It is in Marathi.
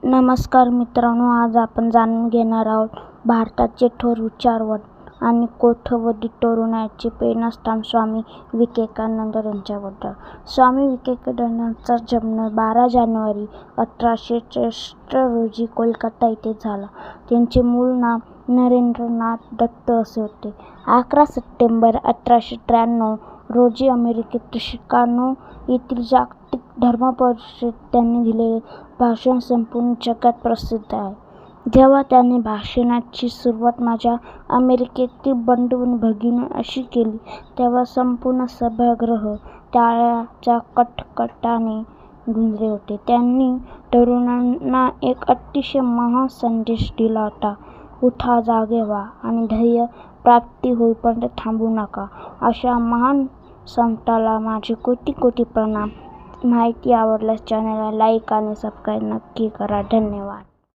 नमस्कार मित्रांनो, आज आपण जाणून घेणार आहोत भारताचे थोर विचारवंत आणि कोट्यवधी तरुणांचे प्रेरणास्थान स्वामी विवेकानंद यांच्याबद्दल. स्वामी विवेकानंदांचा जन्म 12 जानेवारी 1863 रोजी कोलकाता येथे झाला. त्यांचे मूळ नाव नरेंद्रनाथ दत्त असे होते. 11 सप्टेंबर 1893 रोजी अमेरिकेतील शिकागो येथील जागतिक धर्म परिषदेत त्यांनी दिलेले भाषण संपूर्ण जगात प्रसिद्ध आहे. जेव्हा त्यांनी भाषणाची सुरुवात माझ्या अमेरिकेतील बंधू व भगिनी अशी केली, तेव्हा संपूर्ण सभागृह टाळ्यांच्या कडकडाटाने गुंजले होते. त्यांनी तरुणांना एक अतिशय महान संदेश दिला होता. उठा, जागे व्हा आणि ध्येय प्राप्ती होईपर्यंत थांबू नका. अशा महान संताला माझे कोटी कोटी प्रणाम. माहिती आवडल्यास चॅनलला लाईक आणि सबस्क्राईब नक्की करा. धन्यवाद.